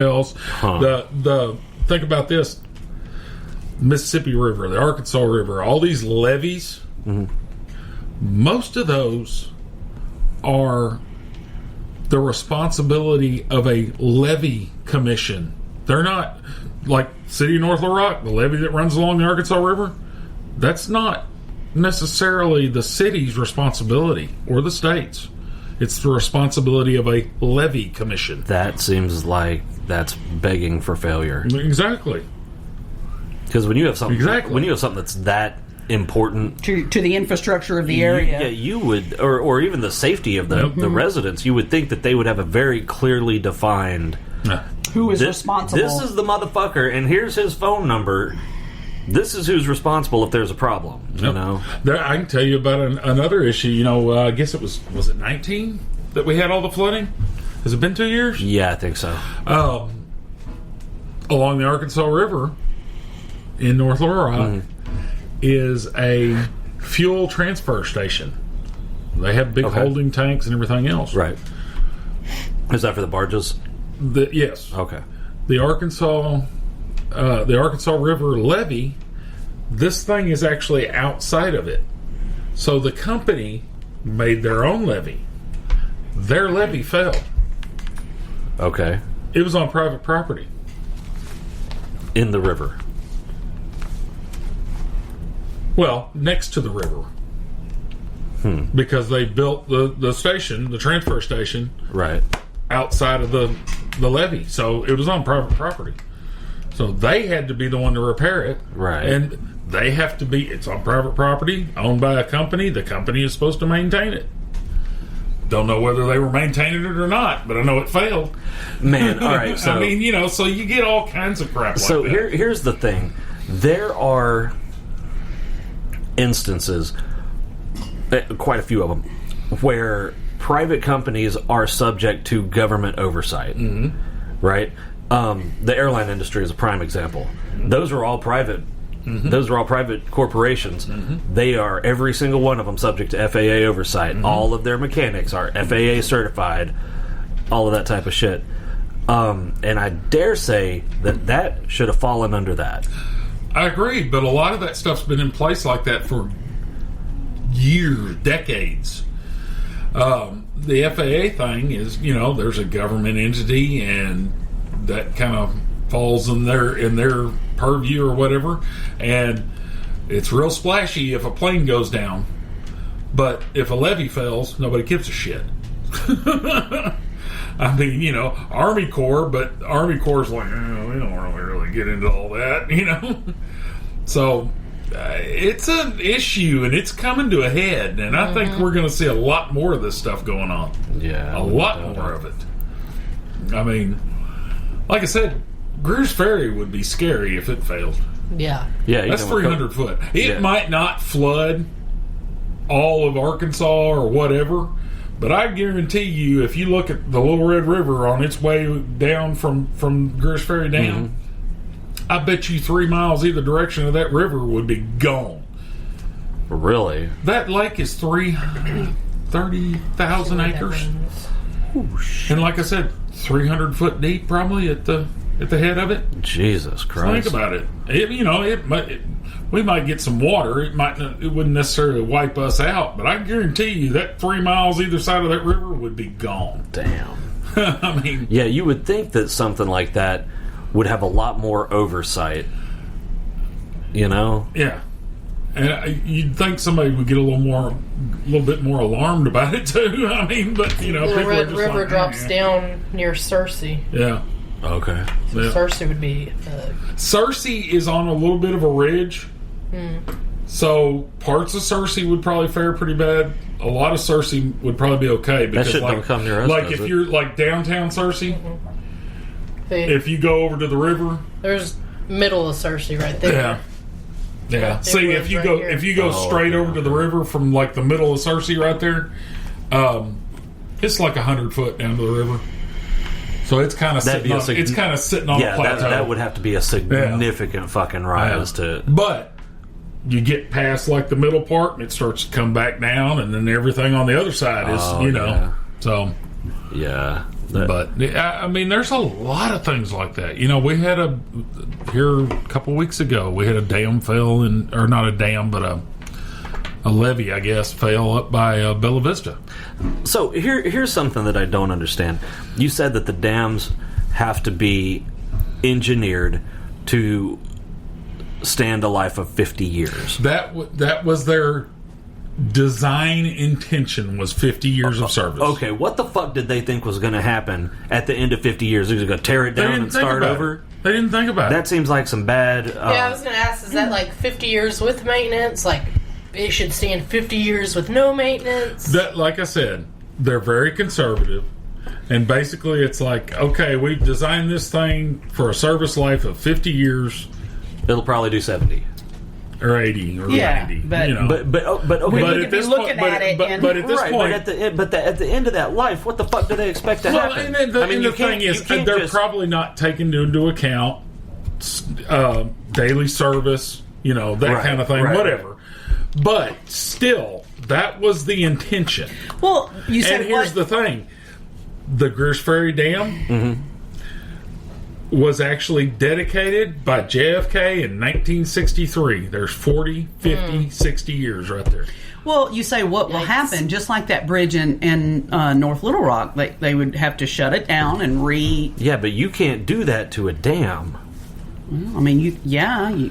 else. The think about this: Mississippi River, the Arkansas River, all these levees. Most of those are the responsibility of a levee commission. They're not like City of North Little Rock, the levee that runs along the Arkansas River. That's not necessarily the city's responsibility or the state's. It's the responsibility of a levee commission. That seems like that's begging for failure. Exactly. Because when you have something, that's that important to the infrastructure of the area, you would, or even the safety of the residents, you would think that they would have a very clearly defined who is responsible. This is the motherfucker, and here's his phone number. This is who's responsible if there's a problem. You know, I can tell you about another issue. You know, I guess it was it 19 that we had all the flooding? Has it been 2 years? Yeah, I think so. Along the Arkansas River in North Little Rock is a fuel transfer station. They have big holding tanks and everything else. Right. Is that for the barges? Yes. Okay. The Arkansas River levee, this thing is actually outside of it. So the company made their own levee. Their levee failed. Okay. It was on private property. In the river. Well, next to the river. Because they built the station, the transfer station, right outside of the levee. So it was on private property. So they had to be the one to repair it. Right. And they have to be, it's on private property, owned by a company. The company is supposed to maintain it. Don't know whether they were maintaining it or not, but I know it failed. Man, all right. So, I mean, you know, so you get all kinds of crap like that. So here's the thing. There are instances, quite a few of them, where private companies are subject to government oversight. Right? The airline industry is a prime example. Those are all private. Those are all private corporations. They are, every single one of them, subject to FAA oversight. All of their mechanics are FAA certified. All of that type of shit. And I dare say that should have fallen under that. I agree, but a lot of that stuff's been in place like that for years, decades. The FAA thing is, you know, there's a government entity and that kind of falls in their purview or whatever, and it's real splashy if a plane goes down, but if a levee fails, nobody gives a shit. I mean, you know, Army Corps, but Army Corps like, we don't really get into all that, you know. So it's an issue, and it's coming to a head, and I think we're going to see a lot more of this stuff going on. Yeah, a lot more of it. I mean, like I said, Greer's Ferry would be scary if it failed. Yeah. That's 300 foot. It might not flood all of Arkansas or whatever, but I guarantee you, if you look at the Little Red River on its way down from Greer's Ferry down, I bet you 3 miles either direction of that river would be gone. Really? That lake is 30,000 acres. Oh, shit. And like I said, 300 foot deep probably at the head of it. Jesus Christ! Think about it. We might get some water. It wouldn't necessarily wipe us out, but I guarantee you that 3 miles either side of that river would be gone. Damn. I mean, yeah, you would think that something like that would have a lot more oversight. You know? Yeah. And you'd think somebody would get a little bit more alarmed about it too. I mean, but you know, the Red River drops down near Searcy. Yeah. Okay. So yeah. Searcy would be. Searcy is on a little bit of a ridge, so parts of Searcy would probably fare pretty bad. A lot of Searcy would probably be okay because that shit don't come near us. Like if you're like downtown Searcy, if you go over to the river, there's middle of Searcy right there. Yeah. Yeah. See, if you go straight over to the river from like the middle of Searcy right there, it's like 100 foot down to the river. So it's kind of sitting on a plateau. That would have to be a significant fucking rise to. But you get past like the middle part, and it starts to come back down, and then everything on the other side is, So yeah. But I mean, there's a lot of things like that. We had here a couple weeks ago. We had a dam fail, or not a dam, but a levee, I guess, fail up by Bella Vista. So here's something that I don't understand. You said that the dams have to be engineered to stand a life of 50 years. That was their design intention, was 50 years of service. Okay, what the fuck did they think was going to happen at the end of 50 years? They're going to tear it down and start over? They didn't think about it. That seems like some bad... Yeah, I was going to ask, is that like 50 years with maintenance? Like, it should stand 50 years with no maintenance? That, like I said, they're very conservative. And basically it's like, okay, we've designed this thing for a service life of 50 years. It'll probably do 70. Or 80 or 90. But, okay. But at this point, at the end of that life, what the fuck do they expect to happen? The thing is, they're probably not taking into account daily service, that kind of thing, whatever. But still, that was the intention. Well, you said, and here's the thing: the Greers Ferry Dam was actually dedicated by JFK in 1963. There's 40, 50, 60 years right there. Well, you say what will happen, just like that bridge in North Little Rock. They would have to shut it down and Yeah, but you can't do that to a dam. Well, I mean, you can.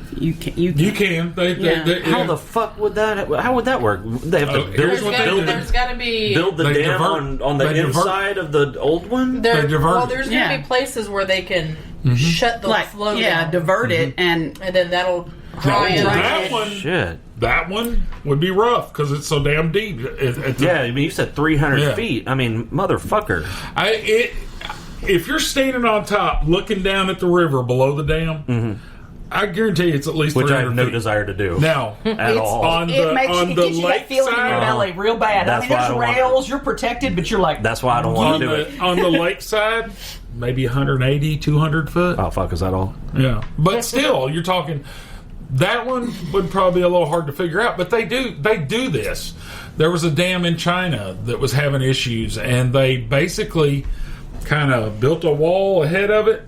How the fuck would that? How would that work? They have to there's got to be build the dam on the inside of the old one. There's going to be places where they can shut the flow down. Yeah, divert it, and then that'll dry it. That one would be rough because it's so damn deep. I mean, you said 300 feet. I mean, motherfucker. If you're standing on top looking down at the river below the dam, I guarantee it's at least 300 feet. Which I have no feet. desire to do. Now, at all. On the gives you that feeling in your belly real bad. That's there's rails, you're protected, but you're like... That's why I don't want to do it. On the lakeside, maybe 180, 200 foot. Oh, fuck, is that all? Yeah. But still, you're talking... That one would probably be a little hard to figure out, but they do this. There was a dam in China that was having issues, and they basically kind of built a wall ahead of it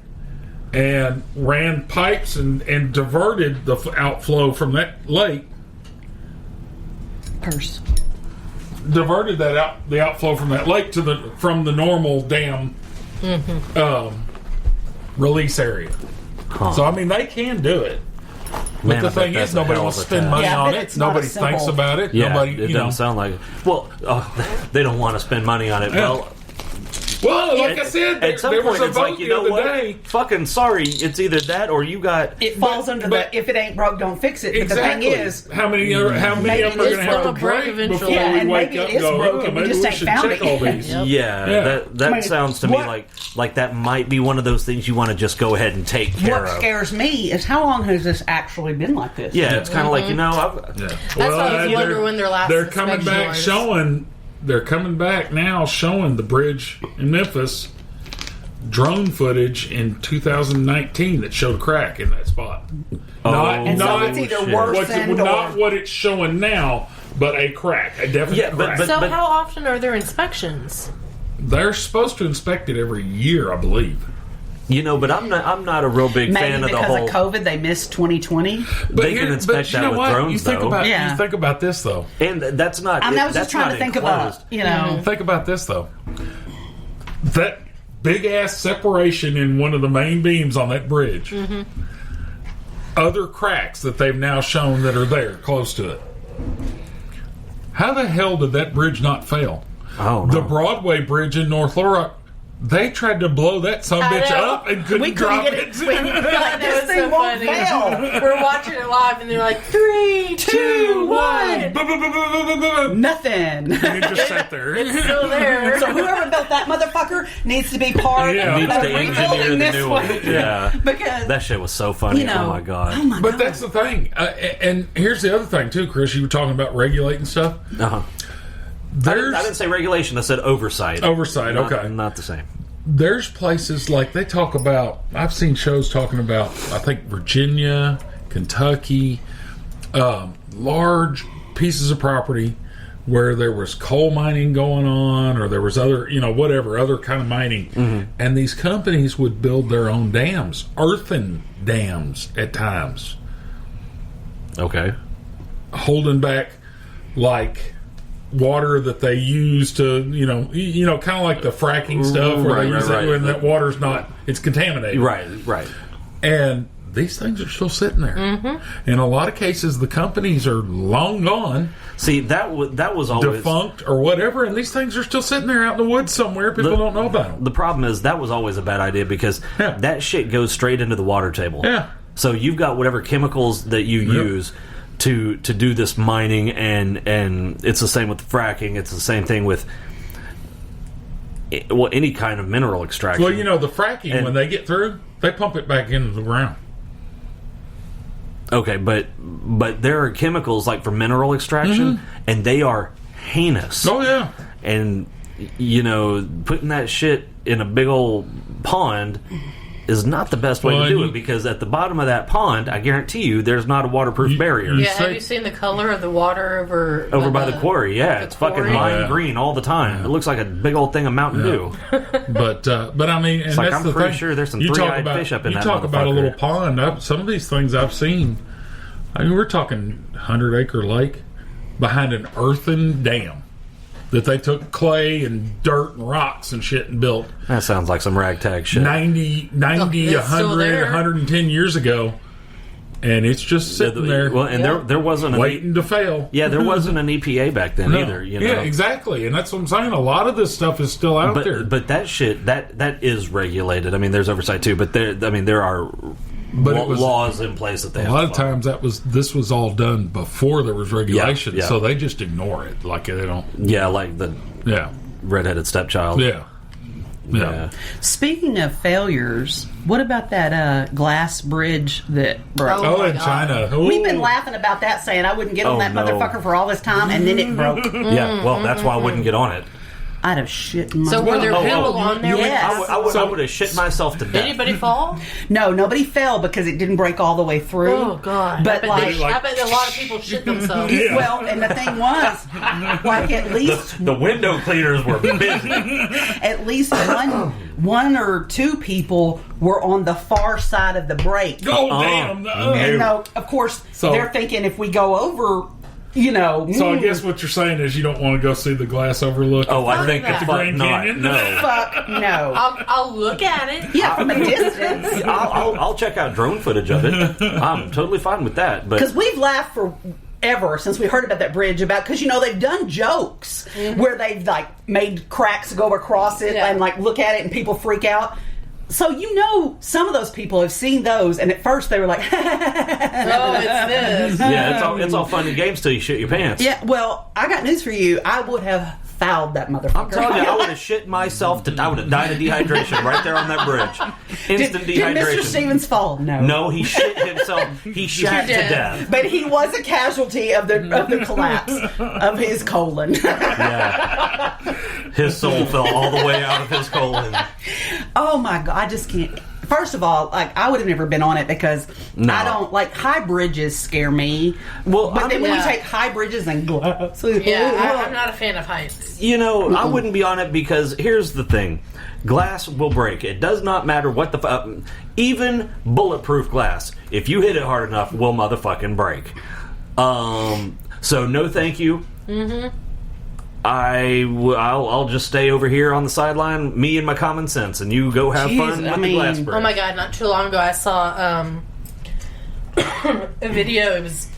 and ran pipes and diverted the outflow from that lake. Diverted the outflow from that lake from the normal dam release area. So I mean, they can do it. But the thing is, nobody wants to spend money on it. Nobody thinks about it. Yeah, nobody, it doesn't sound like it. Well, they don't want to spend money on it. Well, like I said, at some there point was a it's vote like, you the know other what? day. Fucking sorry, it's either that or you got... It falls under the, if it ain't broke, don't fix it. But the thing is... How many of them are going to have to break before we wake up and go, maybe we should check all these. That sounds to me like that might be one of those things you want to just go ahead and take care of. What scares me is how long has this actually been like this? Yeah, it's kind of like, That's why I was wondering when their last They're coming back showing... They're coming back now showing the bridge in Memphis drone footage in 2019 that showed a crack in that spot. So it's either worsened not what it's showing now, but a crack, a definite crack. So how often are there inspections? They're supposed to inspect it every year, I believe. But I'm not a real big fan of the whole... Maybe because of COVID, they missed 2020. They can inspect that with drones, you think about this, though. And that's not... I was just trying to think about, Think about this, though. That big-ass separation in one of the main beams on that bridge. Other cracks that they've now shown that are there, close to it. How the hell did that bridge not fail? Oh, no. The Broadway Bridge in North Little Rock, they tried to blow that sumbitch up and couldn't drop it. This thing won't fail. We're watching it live and they're like, 3, 2, 1. Nothing. And it just sat there. It's still there. So whoever built that motherfucker needs to be part of rebuilding this one. Yeah. Because that shit was so funny. Oh my god. But that's the thing. And here's the other thing too, Chris. You were talking about regulating stuff. I didn't say regulation. I said oversight. Oversight, okay. Not the same. There's places like they talk about, I've seen shows talking about, I think Virginia, Kentucky, large pieces of property where there was coal mining going on, or there was other, other kind of mining. And these companies would build their own dams, earthen dams at times. Okay. Holding back, like, water that they use to, kind of like the fracking stuff where they use it when that water's not, it's contaminated. Right. And these things are still sitting there. In a lot of cases, the companies are long gone. See, that was always defunct or whatever, and these things are still sitting there out in the woods somewhere. People don't know about them. The problem is that was always a bad idea because that shit goes straight into the water table. Yeah. So you've got whatever chemicals that you use to do this mining, and it's the same with fracking. It's the same thing with any kind of mineral extraction. Well, the fracking, when they get through, they pump it back into the ground. Okay, but there are chemicals like for mineral extraction, and they are heinous. Oh yeah, and putting that shit in a big old pond is not the best way to do it, because at the bottom of that pond, I guarantee you, there's not a waterproof barrier. Yeah, have you seen the color of the water over by the quarry? Yeah, it's fucking lime green all the time. It looks like a big old thing of Mountain Dew. But I mean, and like, that's I'm pretty sure there's some three-eyed fish up in that. You talk about a little pond. Some of these things I've seen. I mean, we're talking 100-acre lake behind an earthen dam that they took clay and dirt and rocks and shit and built. That sounds like some ragtag shit. 90 100, 110 years ago. And it's just sitting there. Well, and there wasn't waiting to fail. Yeah, there wasn't an EPA back then either. Yeah, exactly. And that's what I'm saying. A lot of this stuff is still out there. But that shit that is regulated. I mean, there's oversight too. But there are laws in place that they have. A lot of times this was all done before there was regulation, yeah. So they just ignore it, like they don't. Yeah, like the redheaded stepchild. Yeah. Speaking of failures, what about that glass bridge that broke? Oh, in China. Ooh. We've been laughing about that, saying I wouldn't get on that motherfucker for all this time, and then it broke. Yeah, well, that's why I wouldn't get on it. I'd have shit in my So were there people on there? Yes. I would have shit myself to death. Did anybody fall? No, nobody fell because it didn't break all the way through. Oh, God. But I bet a lot of people shit themselves. Yeah. Well, and the thing was, like at least the window cleaners were busy. At least one or two people were on the far side of the break. Oh, damn. And of course, they're thinking if we go over, So I guess what you're saying is you don't want to go see the glass overlook. Oh, I think at the Grand Canyon. No. Fuck no. I'll look at it. Yeah, from a distance. I'll check out drone footage of it. I'm totally fine with that. Because we've laughed forever since we heard about that bridge because they've done jokes where they've made cracks go across it and look at it and people freak out. So some of those people have seen those, and at first they were like, "Oh, it's this." Yeah, it's all fun and games till you shit your pants. Yeah, well, I got news for you. I would have fouled that motherfucker. I'm telling you, I would have shit myself. I would have died of dehydration right there on that bridge. Instant dehydration. Did Mr. Stevens fall? No. No, he shit himself. He shat to death. But he was a casualty of the collapse of his colon. Yeah. His soul fell all the way out of his colon. Oh my God, I just can't. First of all, I would have never been on it because I don't high bridges scare me. Well, but then when you take high bridges and glass, I'm not a fan of heights. I wouldn't be on it because here's the thing: glass will break. It does not matter what even bulletproof glass. If you hit it hard enough, will motherfucking break. So no, thank you. Mm-hmm. I'll just stay over here on the sideline, me and my common sense, and you go have fun with the glass bridge. Oh my God! Not too long ago, I saw a video. It was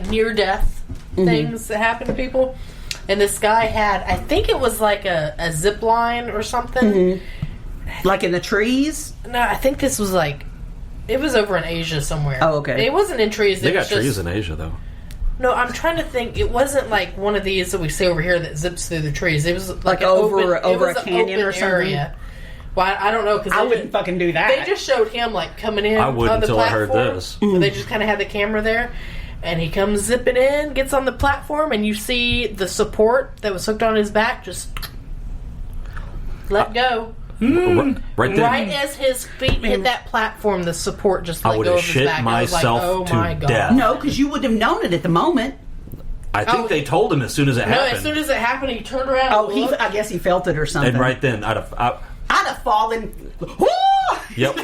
near death things that happen to people, and this guy had, I think it was a zip line or something, like in the trees. No, I think this was it was over in Asia somewhere. Oh, okay. It wasn't in trees. They got trees in Asia though. No, I'm trying to think. It wasn't like one of these that we see over here that zips through the trees. It was over a canyon or something. Area. Well, I don't know because I wouldn't fucking do that. They just showed him coming in. I would on the until platform. I heard this. They just kind of had the camera there, and he comes zipping in, gets on the platform, and you see the support that was hooked on his back just let go. Right there. Right as his feet hit that platform, the support just let I would go have of his shit back. myself I was like, oh my to God. death. No, because you wouldn't have known it at the moment. I think they told him as soon as it happened. No, as soon as it happened, he turned around. Oh, and looked. I guess he felt it or something. And right then, I'd have fallen. Woo! Yep.